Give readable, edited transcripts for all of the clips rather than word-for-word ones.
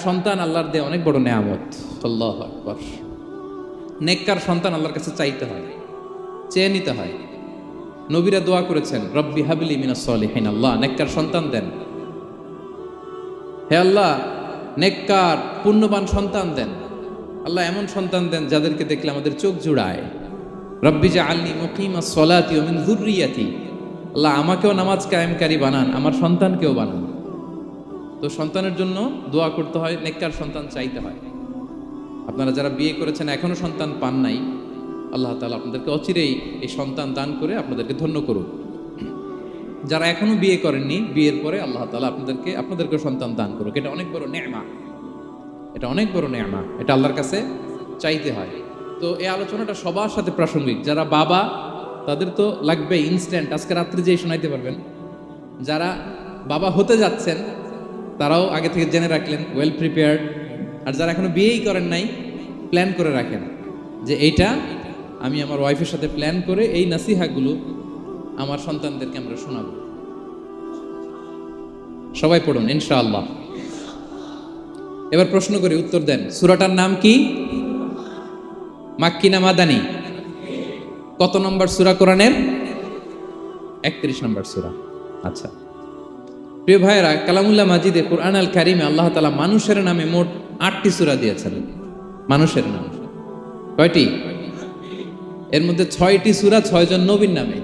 সন্তান আল্লাহর দেয়া অনেক বড় নেয়ামত। আল্লাহু আকবার। নেককার সন্তান আল্লাহর কাছে চাইতে হয়, চেয়ে নিতে হয়। নবীরা দোয়া করেছেন, রব্বি হাবলি মিনাস সলিহিন, আল্লাহ নেককার সন্তান দেন, হে আল্লাহ নেককার পুণ্যবান সন্তান দেন, আল্লাহ এমন সন্তান দেন যাদেরকে দেখলে আমাদের চোখ জুড়ায়। রব্বি জাআলনি মুকিমাস সলাতি ওয়া মিন যুররিয়াতি, আল্লাহ আমাকেও নামাজ কায়েমকারী বানান, আমার সন্তানকেও বানান। তো সন্তানের জন্য দোয়া করতে হয়, নেককার সন্তান চাইতে হয়। আপনারা যারা বিয়ে করেছেন এখনো সন্তান পান নাই, আল্লাহ তাআলা আপনাদেরকে অচিরেই এই সন্তান দান করে আপনাদেরকে ধন্য করুন। যারা এখনো বিয়ে করেননি, বিয়ের পরে আল্লাহ তাআলা আপনাদেরকে সন্তান দান করুক। এটা অনেক বড় নেয়ামত, এটা অনেক বড় নেয়ামত, এটা আল্লাহর কাছে চাইতে হয়। তো এই আলোচনাটা সবার সাথে প্রাসঙ্গিক। যারা বাবা তাদের তো লাগবে ইনস্ট্যান্ট, আজকে রাত্রে যেই শোনাইতে পারবেন। যারা বাবা হতে যাচ্ছেন তারাও আগে থেকে জেনে রাখলেন, ওয়েল প্রিপেয়ার্ড। আর যারা এখনো বিয়েই করেন নাই, প্ল্যান করে রাখেন যে এইটা আমি আমার ওয়াইফের সাথে প্ল্যান করে এই নাসিহাগুলো আমার সন্তানদেরকে আমরা শোনাবো। সবাই পড়ুন ইনশাআল্লাহ। এবার প্রশ্ন করে উত্তর দেন। সূরাটার নাম কি? মাক্কি না মাদানী? কত নম্বর সূরা কোরআনের? 31 নম্বর সূরা। আচ্ছা প্রিয় ভাইয়েরা, কালামুল্লাহ মাজিদে কুরআন আল কারিমে আল্লাহ তাআলা মানুষের নামে মোট 8টি সূরা দিয়েছেন। মানুষের নাম কয়টি? এর মধ্যে 6টি সূরা 6 জন নবীর নামে।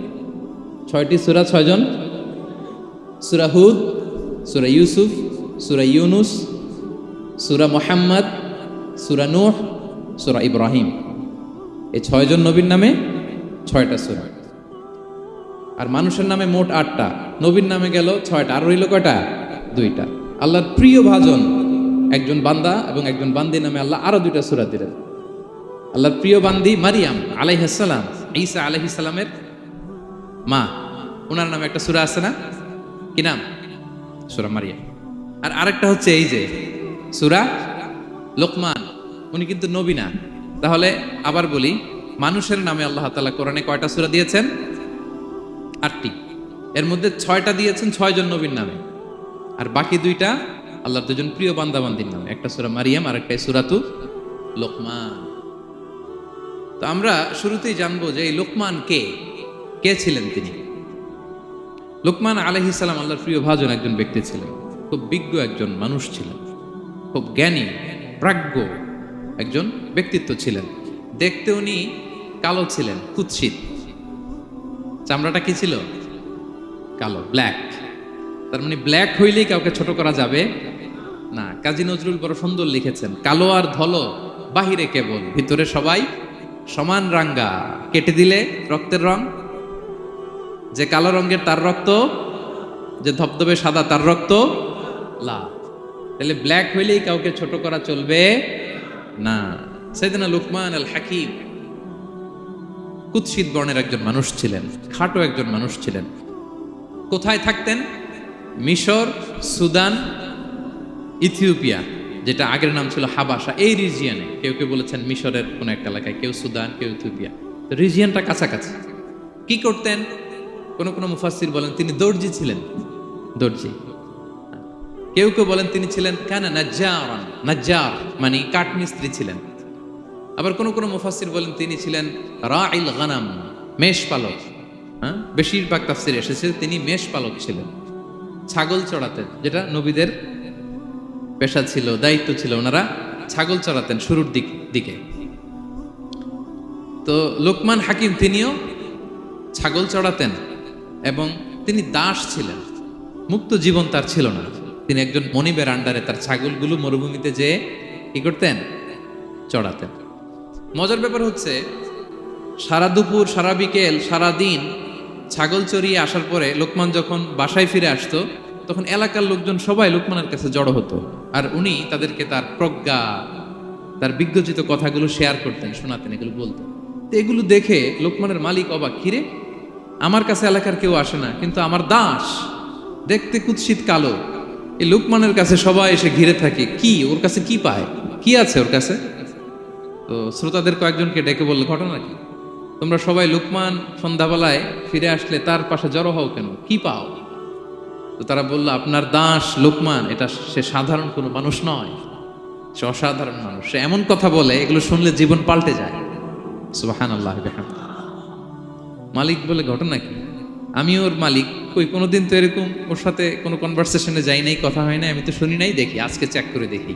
6টি সূরা 6 জন। সূরা হুদ, সূরা ইউসুফ, সূরা ইউনুস, সূরা মুহাম্মদ, সূরা নূহ, সূরা ইব্রাহিম। এই 6 জন নবীর নামে 6টা সূরা। আর মানুষের নামে মোট 8টা, নবীর নামে গেল 6টা, আর রইল কয়টা? 2টা। আল্লাহর প্রিয় ভাজন একজন বান্দা এবং একজন বান্দির নামে আল্লাহ আরো 2টা সূরা দিলেন। আল্লাহর প্রিয় বান্দি মারিয়াম আলাইহিস সালাম, ঈসা আলাইহিস সালামের মা, ওনার নামে একটা সূরা আছে না? কি নাম? সূরা মারিয়াম। আর আরেকটা হচ্ছে এই যে সূরা লোকমান, উনি কিন্তু নবী না। তাহলে আবার বলি, মানুষের নামে আল্লাহ তাআলা কোরআনে কয়টা সূরা দিয়েছেন? 8টি। এর মধ্যে 6টা দিয়েছেন 6 জন নবীর নামে, আর বাকি 2টা আল্লাহর 2 জন প্রিয় বান্দা বান্দির নামে। একটা সূরা মারিয়াম আর একটা সূরাতু লোকমান। তো আমরা শুরুতেই জানবো যে এই লোকমান কে ছিলেন তিনি। লোকমান আলাইহিস সালাম আল্লাহর প্রিয় ভাজন একজন ব্যক্তি ছিলেন, খুব বিজ্ঞ একজন মানুষ ছিলেন, খুব জ্ঞানী প্রাজ্ঞ একজন ব্যক্তিত্ব ছিলেন। দেখতে উনি কালো ছিলেন, কুৎসিত। চামড়াটা কি ছিল? কালো, ব্ল্যাক। তার মানে ব্ল্যাক হইলেই কাউকে ছোট করা যাবে না। কাজী নজরুল বড় সুন্দর লিখেছেন, কালো আর ধলো বাহিরে কেবল, ভিতরে সবাই সমান রাঙ্গা, কেটে দিলে রক্তের রং। যে কালো রঙের তার রক্ত, যে ধবধবে সাদা তার রক্ত লাল। তাহলে ব্ল্যাক হইলেই কাউকে ছোট করা চলবে না। সাইয়েদনা লুকমান আল হাকিম কুৎসিত বর্ণের একজন মানুষ ছিলেন, খাটো একজন মানুষ ছিলেন। কোথায় থাকতেন? মিশর, সুদান, ইথিওপিয়া, যেটা আগের নাম ছিল হাবাসা, এই রিজিয়নে। কেউ কেউ বলেছেন মিশরের কোন একটা এলাকায়, কেউ সুদান, কেউ ইথিওপিয়া। রিজিয়নটা কাছাকাছি। কি করতেন? কোন কোন মুফাসসির বলেন তিনি দর্জি ছিলেন, দর্জি। কেউ কেউ বলেন তিনি ছিলেন কানা নাজ্জারান, নাজ্জার মানে কাঠমিস্ত্রি ছিলেন। আবার কোন কোন মুফাসসির বলেন তিনি ছিলেন রাইল গানাম, মেষ পালক। বেশিরভাগ তাফসিরে এসেছে তিনি মেষ পালক ছিলেন, ছাগল চড়াতেন, যেটা নবীদের পেশা ছিল, দায়িত্ব ছিল। ওনারা ছাগল চড়াতেন শুরুর দিকে। তো লোকমান হাকিম তিনিও ছাগল চড়াতেন এবং তিনি দাস ছিলেন, মুক্ত জীবন তার ছিল না। তিনি একজন মনিবের আন্ডারে তার ছাগলগুলো মরুভূমিতে যেয়ে কি করতেন? চড়াতেন। মজার ব্যাপার হচ্ছে, সারা দুপুর, সারা বিকেল, সারা দিন ছাগল চড়িয়ে আসার পরে লোকমান যখন বাসায় ফিরে আসতো, তখন এলাকার লোকজন সবাই লোকমানের কাছে জড়ো হতো, আর উনি তাদেরকে তার প্রজ্ঞা, তার বিজ্ঞচিত কথাগুলো শেয়ার করতেন, শোনাতেন, এগুলো বলতেন। তো এগুলো দেখে লোকমানের মালিক অবাক, কিরে আমার কাছে এলাকার কেউ আসে না, কিন্তু আমার দাস দেখতে কুৎসিত কালো, এই লোকমানের কাছে সবাই এসে ঘিরে থাকে, কি ওর কাছে কি পায়, কি আছে ওর কাছে? তো শ্রোতাদের কয়েকজনকে ডেকে বলল, ঘটনা কি? তোমরা সবাই লোকমান সন্ধ্যাবেলায় ফিরে আসলে তার পাশে জড়ো হও কেন, কি পাও? তো তারা বলল, আপনার দাস লোকমান, এটা সে সাধারণ কোনো মানুষ নয়, সে অসাধারণ মানুষ, সে এমন কথা বলে এগুলো শুনলে জীবন পাল্টে যায়। সুবহানাল্লাহ। মালিক বলে ঘটনা কি? আমি ওর মালিক, কই কোনোদিন তো এরকম ওর সাথে কোনো কনভারসেশনে যাই নাই, কথা হয় নাই, আমি তো শুনি নাই, দেখি আজকে চেক করে দেখি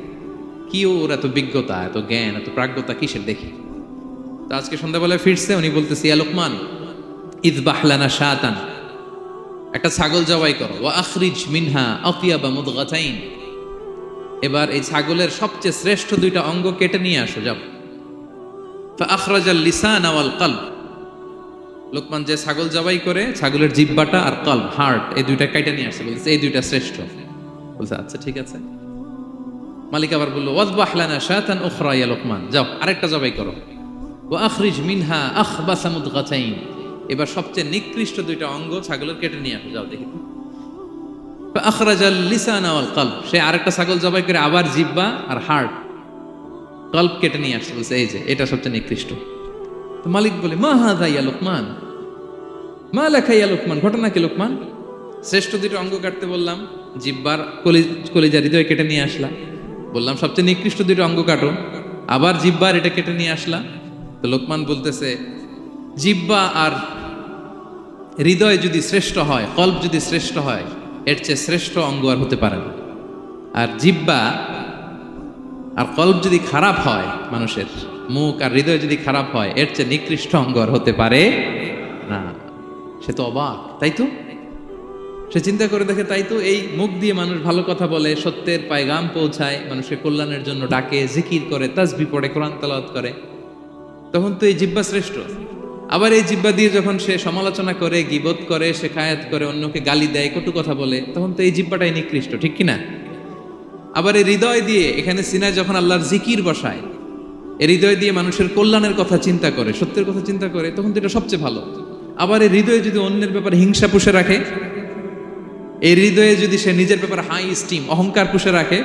কি ওর এত বিজ্ঞতা, এত জ্ঞান, এত প্রাজ্ঞতা কিসের দেখি। তো আজকে সন্ধ্যাবেলায় ফিরছে, উনি বলতেছি, ইয়া লোকমান ইযবাহ লানা শাতান, একটা ছাগল জবাই করো, ওয়া আখরিজ মিনহা আতিয়াবা মুদগাতাইন, এবার এই ছাগলের সবচেয়ে শ্রেষ্ঠ দুইটা অঙ্গ কেটে নিয়ে আসো, যাও। ফা আখরাজাল লিসান ওয়াল কলব, লোকমান যে ছাগল জবাই করে ছাগলের জিহ্বাটা আর কলব, হার্ট, এই দুইটা কেটে নিয়ে আসছে, বলছে এই দুইটা শ্রেষ্ঠ। বলছে আচ্ছা ঠিক আছে। মালিক আবার বললো ওয়াযবাহ লানা শাতান উখরা ইয়া লোকমান, যাও আরেকটা জবাই করো, ওয়া আখরিজ মিনহা আখবাসা মুদগাতাইন, এবার সবচেয়ে নিকৃষ্ট দুইটা অঙ্গ ছাগলের কেটে নিয়ে আসো, যাও দেখি। ফা আখরাজাল লিসান ওয়াল কলব, সে আরেকটা ছাগল জবাই করে আবার জিহ্বা আর হার্ট, কলব কেটে নিয়ে আসছে, বলছে এই যে এটা সবচেয়ে নিকৃষ্ট। তো মালিক বলে মা হাযা ইয়া লোকমান, মা লাকা ইয়া লোকমান, ঘটনা কি লোকমান? শ্রেষ্ঠ দুটো অঙ্গ কাটতে বললাম, জিহ্বার কলিজা হৃদয় কেটে নিয়ে আসলা, বললাম সবচেয়ে নিকৃষ্ট দুটো অঙ্গ কাটো, আবার জিহ্বার এটা কেটে নিয়ে আসলা। তো লোকমান বলতেছে জিহ্বা আর হৃদয় যদি শ্রেষ্ঠ হয়, কলব যদি শ্রেষ্ঠ হয়, এর চেয়ে শ্রেষ্ঠ অঙ্গ আর হতে পারে না। আর জিহ্বা আর কলব যদি খারাপ হয়, মানুষের মুখ আর হৃদয় যদি খারাপ হয়, এর চেয়ে নিকৃষ্ট অঙ্গ আর হতে পারে না। সে তো অবাক, তাই তো? সে চিন্তা করে দেখে, তাই তো, এই মুখ দিয়ে মানুষ ভালো কথা বলে, সত্যের পায়গাম পৌঁছায়, মানুষের কল্যাণের জন্য ডাকে, জিকির করে, তাসবিহ পড়ে, কোরআন তেলাওয়াত করে, তখন তো এই জিহ্বা শ্রেষ্ঠ। আবার এই জিহ্বা দিয়ে যখন সে সমালোচনা করে, গীবত করে, শেখায়াত করে, অন্যকে গালি দেয়, কটু কথা বলে, তখন তো এই জিহ্বাটাই নিকৃষ্ট, ঠিক কিনা? আবার এই হৃদয় দিয়ে, এখানে সিনায় যখন আল্লাহর জিকির বসায়, এই হৃদয় দিয়ে মানুষের কল্যাণের কথা চিন্তা করে, সত্যের কথা চিন্তা করে, তখন তো এটা সবচেয়ে ভালো। আবার এই হৃদয়ে যদি অন্যের ব্যাপারে হিংসা পুষে রাখে, এই হৃদয়ে যদি সে নিজের ব্যাপারে হাই স্টিম, অহংকার পুষে রাখে,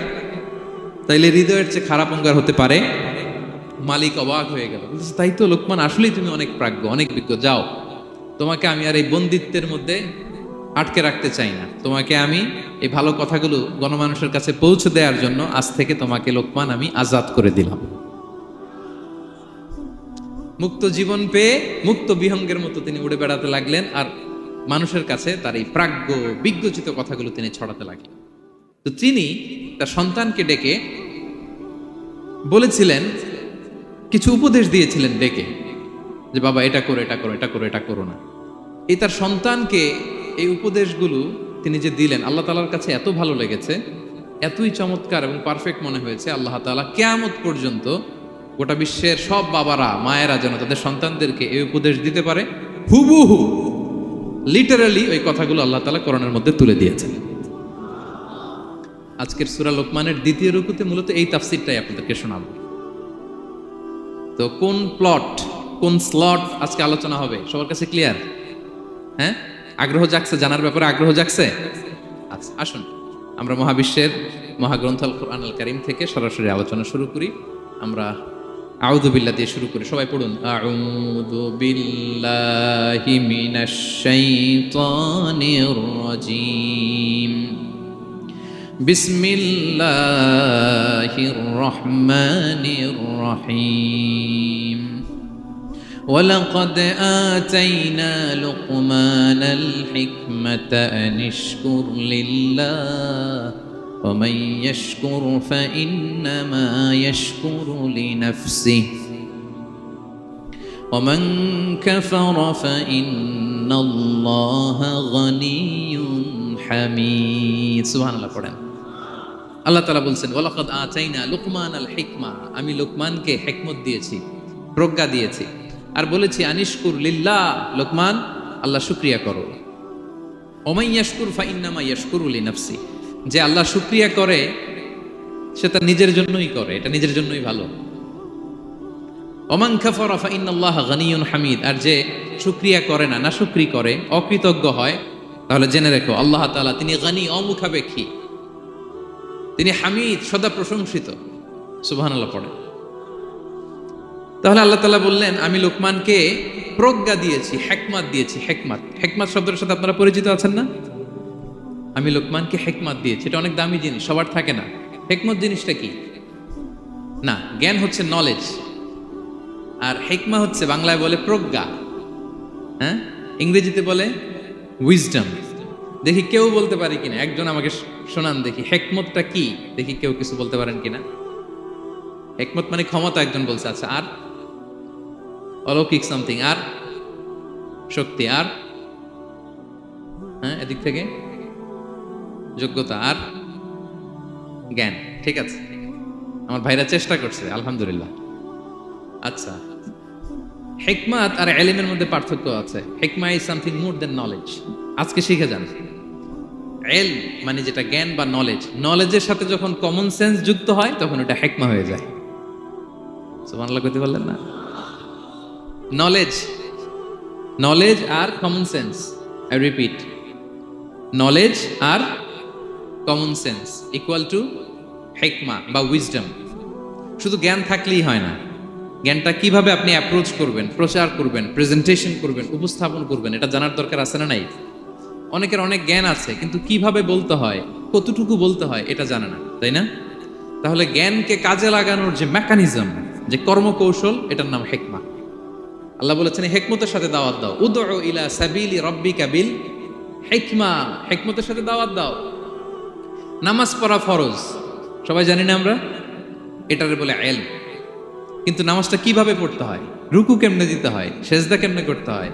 তাইলে হৃদয়ের চেয়ে খারাপ অঙ্গার হতে পারে। মালিক অবাক হয়ে গেল, তাই তো লোকমান, আসলেই তুমি অনেক প্রাজ্ঞ, অনেক বিজ্ঞ, যাও, তোমাকে আমি আর এই বন্দিত্বের মধ্যে আটকে রাখতে চাই না, তোমাকে আমি এই ভালো কথাগুলো গণমানুষের কাছে পৌঁছে দেওয়ার জন্য আজ থেকে তোমাকে লোকমান আমি আজাদ করে দিলাম। মুক্ত জীবন পেয়ে মুক্ত বিহঙ্গের মতো তিনি উড়ে বেড়াতে লাগলেন, আর মানুষের কাছে তার এই প্রাজ্ঞ বিজ্ঞচিত কথাগুলো তিনি ছড়াতে লাগলেন। তো তিনি তার সন্তানকে ডেকে বলেছিলেন, কিছু উপদেশ দিয়েছিলেন ডেকে, যে বাবা এটা করো, এটা করো, এটা করো, এটা করো না। এই তার সন্তানকে এই উপদেশগুলো তিনি যে দিলেন, আল্লাহ তাআলার কাছে এত ভালো লেগেছে, এতই চমৎকার এবং পারফেক্ট মনে হয়েছে, আল্লাহ তাআলা কিয়ামত পর্যন্ত গোটা বিশ্বের সব বাবারা মায়েরা যেন তাদের সন্তানদেরকে এই উপদেশ দিতে পারে, হুবহু লিটারালি ওই কথাগুলো আল্লাহ তাআলা কোরআনের মধ্যে তুলে দিয়েছেন। আজকের সূরা লোকমানের দ্বিতীয় রুকুতে মূলত এই তাফসীরটাই আপনাদেরকে শোনাবো। তো কোন প্লট, কোন স্লট আজকে আলোচনা হবে, সবার কাছে ক্লিয়ার? হ্যাঁ, আগ্রহ জাগছে, জানার ব্যাপারে আগ্রহ জাগছে? আচ্ছা, আসুন আমরা মহাবিশ্বের মহাগ্রন্থ আল কুরআন আল কারীম থেকে সরাসরি আলোচনা শুরু করি। আমরা আউযু বিল্লাহ দিয়ে শুরু করি, সবাই পড়ুন, আউযু বিল্লাহি মিনাশ শাইতানির রাজীম, বিসমিল্লাহির রহমানির রহিম। ولقد آتينا لقمان الحكمة أن اشكر لله ومن يشكر فإنما يشكر لنفسه ومن كفر فإن الله غني حميد। সুবহান আল্লাহ পড়েন। আল্লাহ তাআলা বলছেন, ওয়ালাকাদ আতাইনা লুকমানাল হিকমা, আমি লোকমানকে হিকমত দিয়েছি, প্রজ্ঞা দিয়েছি, আর বলেছি আনিশকুর লিল্লাহ, লোকমান আল্লাহ শুকরিয়া করো। ওমাই ইয়াশকুর ফাইন্নামা ইয়াশকুরু লিনাফসি, যে আল্লাহ শুকরিয়া করে সে তার নিজের জন্যই করে, এটা নিজের জন্যই ভালো। ওমান কাফারা ফাইন্নাল্লাহা গানিয়ুন হামিদ, আর যে শুকরিয়া করে না, নাশুকরি করে, অকৃতজ্ঞ হয়, তাহলে জেনে রেখো আল্লাহ তাআলা তিনি গানি, অমুখাপেক্ষী, তিনি হামিদ, সদা প্রশংসিত। সুবহানাল্লাহ পড়ে। তাহলে আল্লাহ তাআলা বললেন, আমি লোকমানকে প্রজ্ঞা দিয়েছি, হিকমত দিয়েছি। হিকমত, হিকমত শব্দের সাথে আপনারা পরিচিত আছেন না? আমি লোকমানকে হিকমত দিয়েছি, এটা অনেক দামি জিনিস, সবার থাকে না। হিকমত জিনিসটা কি? না, জ্ঞান হচ্ছে নলেজ, আর হিকমা হচ্ছে বাংলায় বলে প্রজ্ঞা, হ্যাঁ, ইংরেজিতে বলে উইজডম। দেখি কেউ বলতে পারে কিনা, একজন আমাকে শোনান দেখি হিকমতটা কি, দেখি কেউ কিছু বলতে পারেন কিনা। হিকমত মানে ক্ষমতা, একজন বলছে। আচ্ছা, আর অলৌকিক সামথিং, আর শক্তি, আর হ্যাঁ এদিক থেকে যোগ্যতা, আর জ্ঞান। ঠিক আছে, আমার ভাইরা চেষ্টা করছে, আলহামদুলিল্লাহ। আচ্ছা, হিকমাত আর ইলমের মধ্যে পার্থক্য আছে। হিকমা is something more than knowledge. আজকে শিখে যান। ইলম মানে যেটা জ্ঞান বা নলেজ, নলেজের সাথে যখন কমন সেন্স যুক্ত হয় তখন এটা হিকমা হয়ে যায়। সুবহানাল্লাহ কইতে পারলেন না? নলেজ আর common sense, I repeat, knowledge আর কমন সেন্স ইকুয়াল টু হিকমা বা উইজডম। শুধু জ্ঞান থাকলেই হয় না, জ্ঞানটা কিভাবে আপনি অ্যাপ্রোচ করবেন, প্রচার করবেন, প্রেজেন্টেশন করবেন, উপস্থাপন করবেন, এটা জানার দরকার আছে না নাই? অনেকের অনেক জ্ঞান আছে কিন্তু কিভাবে বলতে হয়, কতটুকু বলতে হয় এটা জানে না, তাই না? তাহলে জ্ঞানকে কাজে লাগানোর যে মেকানিজম, যে কর্মকৌশল, এটার নাম হিকমা। আল্লাহ বলেছেন হিকমতের সাথে দাওয়াত দাও, উদউ ইলা সাবিলি রাব্বিকা বিল হিকমা, হিকমতের সাথে দাওয়াত দাও। নামাজ পড়া ফরজ, সবাই জানি না আমরা, এটারে বলে ইলম। কিন্তু নামাজটা কিভাবে পড়তে হয়, রুকু কেমনে দিতে হয়, সেজদা কেমনে করতে হয়,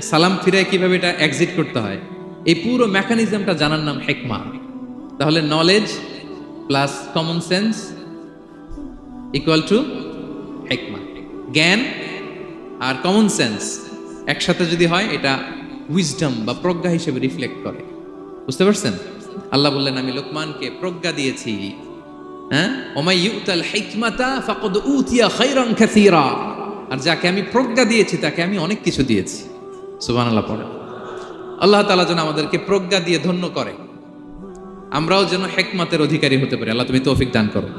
সালাম ফিরায় কিভাবে এটা এক্সিট করতে হয়, এই পুরো মেকানিজমটা জানার নাম হিকমা। তাহলে knowledge plus common sense equal to হিকমা। জ্ঞান আর কমন সেন্স একসাথে যদি হয় এটা উইজডম বা প্রজ্ঞা হিসেবে রিফ্লেক্ট করে। বুঝতে পারছেন? আল্লাহ বললেন আমি লোকমানকে প্রজ্ঞা দিয়েছি। হ্যাঁ, ওমাই ইউতাল হিকমাতা ফাকাদ উতিয়া খায়রান কাসীরা, আর যাকে আমি প্রজ্ঞা দিয়েছি তাকে আমি অনেক কিছু দিয়েছি। সুবহানাল্লাহ পড়ে। আল্লাহ তাআলা যেন আমাদেরকে প্রজ্ঞা দিয়ে ধন্য করে, আমরাও যেন হিকমতের অধিকারী হতে পারি। আল্লাহ তুমি তৌফিক দান করো।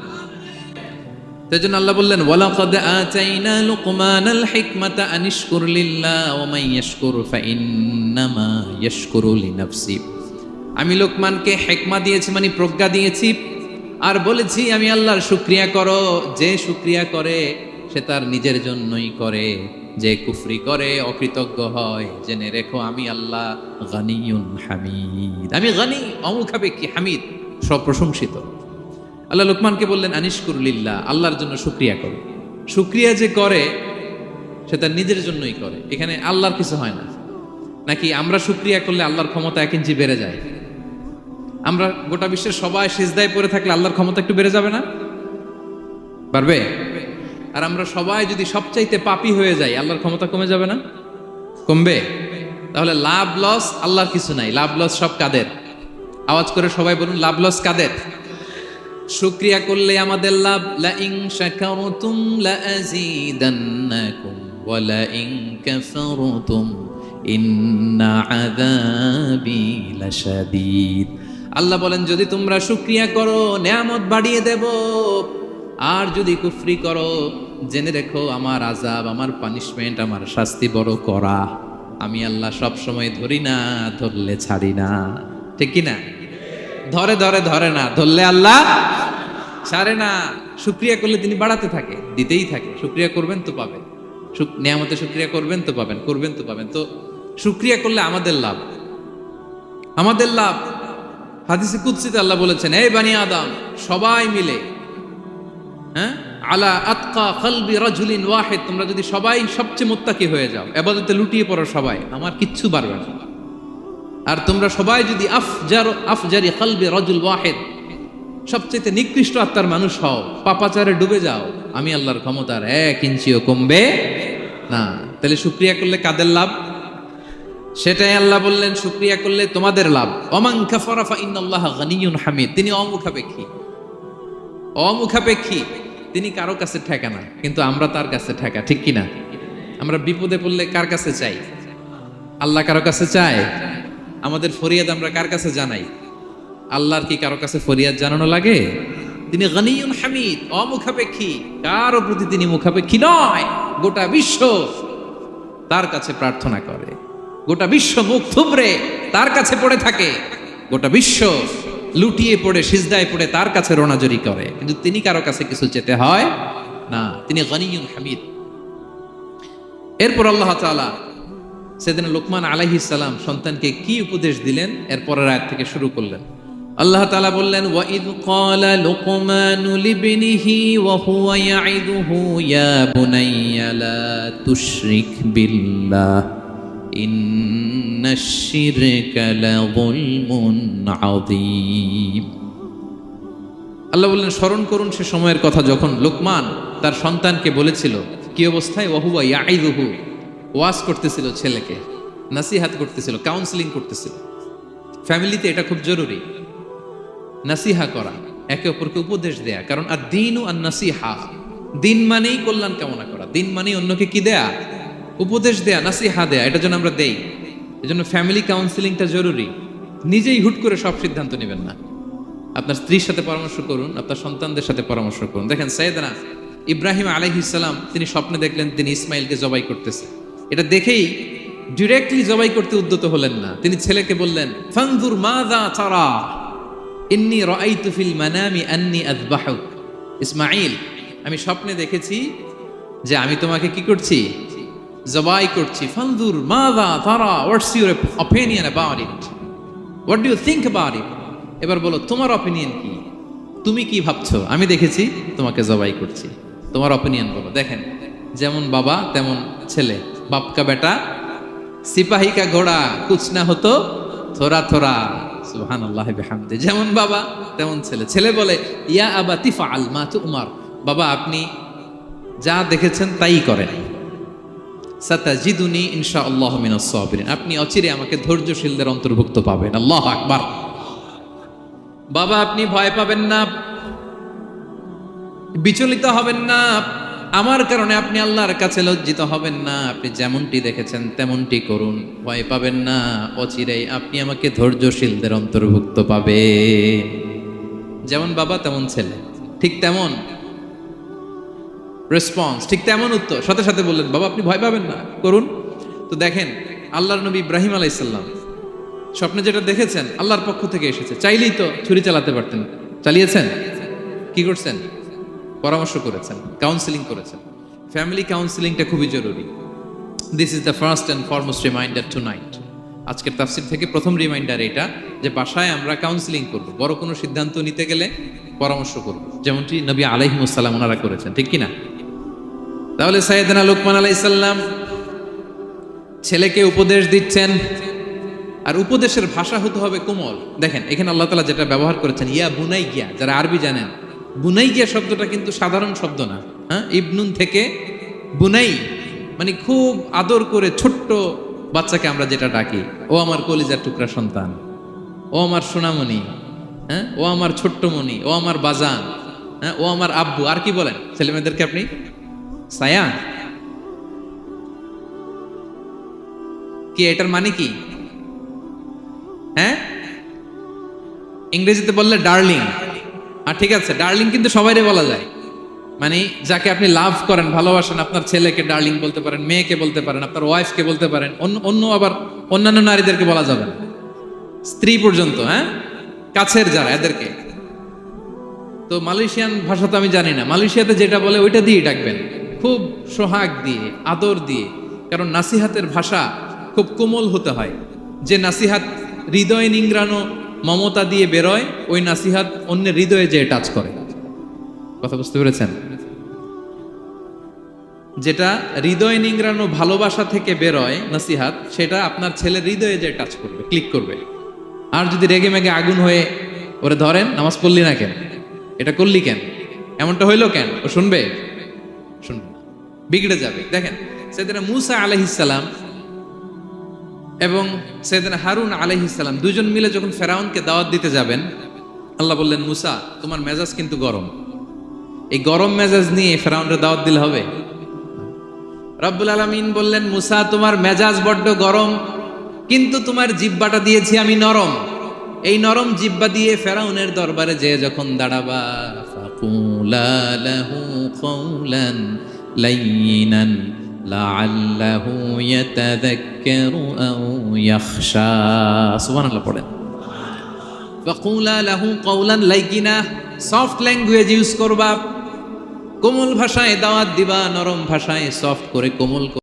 তাই জন্য আল্লাহ বললেন ওয়ালাকাদ আতাইনা লুকমানাল হিকমাতা আনিশকুর লিল্লাহ ওয়া মান ইয়াশকুর ফাইন্নামা ইয়াশকুরু লিনাফসি। আমি লোকমানকে হিকমা দিয়েছি মানে প্রজ্ঞা দিয়েছি, আর বলেছি আমি আল্লাহর শুকরিয়া করো। যে শুকরিয়া করে সে তার নিজের জন্যই করে, যে কুফরি করে অকৃতজ্ঞ হয় জেনে রেখো আমি আল্লাহ গানিয়ুন হামিদ। আমি গানি, অমুখাপেক্ষী, হামিদ, সপ্রশংসিত। আল্লাহ লোকমানকে বললেন আনিশকুর লিল্লাহ, আল্লাহর জন্য শুকরিয়া করো। শুকরিয়া যে করে সে তার নিজের জন্যই করে, এখানে আল্লাহর কিছু হয় না। নাকি আমরা শুকরিয়া করলে আল্লাহর ক্ষমতা 1 ইঞ্চি বেড়ে যায়? আমরা গোটা বিশ্বের সবাই সিজদায় পড়ে থাকলে আল্লাহর ক্ষমতা একটু বেড়ে যাবে না? পারবে? আর আমরা সবাই যদি সবচাইতে পাপী হয়ে যাই আল্লাহর ক্ষমতা কমে যাবে না? কমবে? তাহলে লাভ লস আল্লাহর কিছু নাই, লাভ লস সব কাদের? আওয়াজ করে সবাই বলুন, লাভ লস কাদের? শুকরিয়া করলে আমাদের লাভ। লা ইন শাকারতুম লা আযীদান্নাকুম ওয়া লা ইন কাফারতুম ইন্না আযাবি লাশাদীদ। আল্লাহ বলেন যদি তোমরা শুকরিয়া করো নেয়ামত বাড়িয়ে দেব, আর যদি কুফরি করো জেনে রেখো আমার আযাব, আমার পানিশমেন্ট, আমার শাস্তি বড় কড়া। আমি আল্লাহ সব সময় ধরি না, ধরলে ছাড়ি না। ঠিক কি না? ধরে ধরে ধরে না, ধরলে আল্লাহ ছাড়ে না। শুকরিয়া করলে তিনি বাড়াতে থাকে, দিতেই থাকে। শুকরিয়া করবেন তো পাবেন, নিয়ামতে শুকরিয়া করবেন তো পাবেন, করবেন তো পাবেন। তো শুকরিয়া করলে আমাদের লাভ, আমাদের লাভ। হাদিসে কুদসিতে আল্লাহ বলেছেন এই বানি আদম সবাই মিলে, হ্যাঁ, আলা আতকা কলবি রাজুলিন ওয়াহিদ, তোমরা যদি সবাই সবচেয়ে মুত্তাকি হয়ে যাও, ইবাদতে লুটিয়ে পড়ো সবাই, আমার কিচ্ছু পারবে না। আর তোমরা সবাই যদি আফজারি কলবি রাজুল ওয়াহিদ, সবচেয়ে নিকৃষ্ট আত্মার মানুষ হও, পাপাচারে ডুবে যাও, আমি আল্লাহর ক্ষমতার 1 ইঞ্চিও কমবে না। তাহলে শুকরিয়া করলে কাদের লাভ? সেটাই আল্লাহ বললেন শুকরিয়া করলে তোমাদের লাভ। ওমান কাফারা ফা ইন্নাল্লাহা গানিয়ুন হামিদ। তিনি অমুখাপেক্ষী, অমুখাপেক্ষী, তিনি কারো কাছে ঠেকা না, কিন্তু আমরা তার কাছে ঠেকা। ঠিক কিনা? আমরা বিপদে পড়লে কার কাছে চাই? আল্লাহ কারো কাছে চায়? আমাদের ফরিয়াদ আমরা কার কাছে জানাই? আল্লাহর কি কারো কাছে ফরিয়াদ জানানো লাগে? তিনি গানিয়ুন হামিদ, অমুখাপেক্ষী, কারো প্রতি তিনি মুখাপেক্ষী নয়। গোটা বিশ্ব তার কাছে প্রার্থনা করে, গোটা বিশ্ব মুখ থুবড়ে তার কাছে পড়ে থাকে, গোটা বিশ্ব লুটিয়ে পড়ে সিজদায় পড়ে তার কাছে রোনাজরি করে, কিন্তু তিনি কারো কাছে কিছু চেতে হয় না, তিনি গনিয়ুন হামিদ। এরপর আল্লাহ তাআলা সেদিন লোকমান আলাইহিস সালাম সন্তানকে কি উপদেশ দিলেন এরপরের আয়াত থেকে শুরু করলেন। আল্লাহ তাআলা বললেন, ওয়া ইয ক্বালা লুকমানু লিবনিহি ওয়া হুয়া ইয়াইদুহু ইয়া বুনাইয়া লা তুশরিক বিল্লাহ ইন্নাশ শিরকা লাযুলমুন আযীম। আল্লাহ বললেন, স্মরণ করুন সে সময়ের কথা যখন লোকমান তার সন্তানকে বলেছিল, কি অবস্থায়? ওয়া হুয়া ইয়াইদুহু, ওয়াজ করতেছিল, ছেলেকে নাসিহাত করতেছিল, কাউন্সেলিং করতেছিল। ফ্যামিলিতে এটা খুব জরুরি, নাসিহা করা, একে অপরকে উপদেশ দেয়া। কারণ আর দিন ও আর নাসিহা, দিন মানেই কল্যাণ কামনা করা, দিন মানেই অন্যকে কি দেয়া? উপদেশ দেয়া, নাসিহা দেয়া। এটা যেন আমরা দেই। এজন্য ফ্যামিলি কাউন্সেলিংটা জরুরি। নিজেই হুট করে সব সিদ্ধান্ত নেবেন না। আপনার স্ত্রীর সাথে পরামর্শ করুন, আপনার সন্তানদের সাথে পরামর্শ করুন। দেখেন সাইয়েদনা ইব্রাহিম আলাইহিস সালাম, তিনি স্বপ্নে দেখলেন তিনি ইসমাইলকে জবাই করতেছে। এটা দেখেই ডিরেক্টলি জবাই করতে উদ্যত হলেন না, তিনি ছেলেকে বললেন, ফানজুর মাযা তারা ইন্নী রাআইতু ফিল মানামি আন্নী আযবাহুক। ইসমাইল, আমি স্বপ্নে দেখেছি যে আমি তোমাকে কি করছি? জবাই করছি। ফানজুর মাযা তারা, what's your opinion about it, what do you think about it. এবার বলো তোমার অপিনিয়ন কি, তুমি কি ভাবছো? আমি দেখেছি তোমাকে জবাই করছি, তোমার অপিনিয়ন বলো। দেখেন, যেমন বাবা তেমন ছেলে, বাপ কা বেটা সিপাহী কা ঘোড়া কুছ না হতো থোড়া থোড়া, সুবহানাল্লাহি বিহামদি। যেমন বাবা তেমন ছেলে। ছেলে বলে, ইয়া আবাতি ফাআল মা তুমার, বাবা আপনি যা দেখেছেন তাই করেন। সাতাজিদুনি ইনশাআল্লাহু মিনাস সাবিরিন, আপনি অচিরে আমাকে ধৈর্যশীলদের অন্তর্ভুক্ত পাবেন। আল্লাহু আকবার। বাবা আপনি ভয় পাবেন না, বিচলিত হবেন না, আমার কারণে আপনি আল্লাহর কাছে লজ্জিত হবেন না। আপনি যেমনটি দেখেছেন তেমনটি করুন, ভয় পাবেন না, অচিরেই আপনি আমাকে ধৈর্যশীলদের অন্তর্ভুক্ত পাবেন। যেমন বাবা তেমন ছেলে, ঠিক তেমন রেসপন্স, ঠিক তেমন উত্তর। সাথে সাথে বললেন, বাবা আপনি ভয় পাবেন না, করুন। তো দেখেন, আল্লাহর নবী ইব্রাহিম আলাইহিস সালাম স্বপ্নে যেটা দেখেছেন আল্লাহর পক্ষ থেকে এসেছে। চাইলেই তো ছুরি চালাতে পারতেন, চালিয়েছেন? কি করছেন? পরামর্শ করেছেন, কাউন্সেলিং করেছেন। ফ্যামিলি কাউন্সেলিংটা খুবই জরুরি। This is the first and foremost reminder tonight. আজকের তাফসীর থেকে প্রথম রিমাইন্ডার এটা, যে বাসায় আমরা কাউন্সেলিং করব, বড় কোনো সিদ্ধান্ত নিতে গেলে পরামর্শ করব, যেমনটি নবী আলাইহিস সালাম ওনারা করেছেন, ঠিক কিনা? তাহলে সাইয়েদনা লোকমান আলাইহিস সালাম ছেলেকে উপদেশ দিচ্ছেন, আর উপদেশের ভাষা হতে হবে কোমল। দেখেন এখানে আল্লাহ তাআলা যেটা ব্যবহার করেছেন, ইয়া বুনাইয়া, যারা আরবি জানেন, বুনাইয়া শব্দটা কিন্তু সাধারণ শব্দ না। হ্যাঁ, ইবনুন থেকে বুনাই মানে খুব আদর করে ছোট্ট বাচ্চাকে আমরা যেটা ডাকি, ও আমার কলিজার টুকরা সন্তান, ও আমার সোনামণি, হ্যাঁ, ও আমার ছোট্টমণি, ও আমার বাজান, হ্যাঁ, ও আমার আব্বু। আর কি বলেন ছেলে মেয়েদেরকে আপনি? সায়া। কি এটার মানে কি? হ্যাঁ, ইংরেজিতে বললে ডার্লিং। আর ঠিক আছে, ডার্লিং কিন্তু সবাইরে বলা যায়, মানে যাকে আপনি লাভ করেন, ভালোবাসেন, আপনার ছেলেকে ডার্লিং বলতে পারেন, মেয়েকে বলতে পারেন, আপনার ওয়াইফকে বলতে পারেন, অন্য আবার অন্যান্য নারীদেরকে বলা যাবে না, স্ত্রী পর্যন্ত, হ্যাঁ, কাছের যারা এদেরকে। তো মালয়েশিয়ান ভাষা তো আমি জানি না, মালয়েশিয়াতে যেটা বলে ওইটা দিয়ে ডাকবেন, খুব সোহাগ দিয়ে, আদর দিয়ে। কারণ নাসিহাতের ভাষা খুব কোমল হতে হয়। যে নাসিহাত হৃদয় নিংড়ানো মমতা দিয়ে বেরোয়, ওই নাসিহাত অন্যের হৃদয়ে যে টাচ করে। কথা বুঝতে পেরেছেন? যেটা হৃদয় নিংড়ানো ভালোবাসা থেকে বেরোয় নাসিহাত, সেটা আপনার ছেলের হৃদয়ে যে টাচ করবে, ক্লিক করবে। আর যদি রেগে মেগে আগুন হয়ে ওরে ধরেন, নামাজ পড়লি না কেন, এটা করলি কেন, এমনটা হইলো কেন, ও শুনবে? শুনবে না, বিগড়ে যাবে। দেখেন সাইয়েদনা মূসা আলাইহিস সালাম এবং সাইয়েদনা হারুন আলাইহিস সালাম দুজন মিলে যখন ফেরাউনকে দাওয়াত দিতে যাবেন, আল্লাহ বললেন, মূসা তোমার মেজাজ কিন্তু গরম, এই গরম মেজাজ নিয়ে ফেরাউনের দাওয়াত দিলে হবে? রব্বুল আলামিন বললেন, মূসা তোমার মেজাজ বড্ড গরম, কিন্তু তোমার জিহ্বাটা দিয়েছি আমি নরম। এই নরম জিহ্বা দিয়ে ফেরাউনের দরবারে যে যখন দাঁড়াবা, ফাকুলা লাহু কাওলান লাইয়িনান লাআল্লাহু ইয়াতাযাক্কারু আও ইয়াখশা। সুবহানাল্লাহ পড়েন। ফাকুলা লাহু কওলান লাইকিনা, সফট ল্যাঙ্গুয়েজ ইউজ করবা, কোমল ভাষায় দাওয়াত দিবা, নরম ভাষায় সফট করে কোমল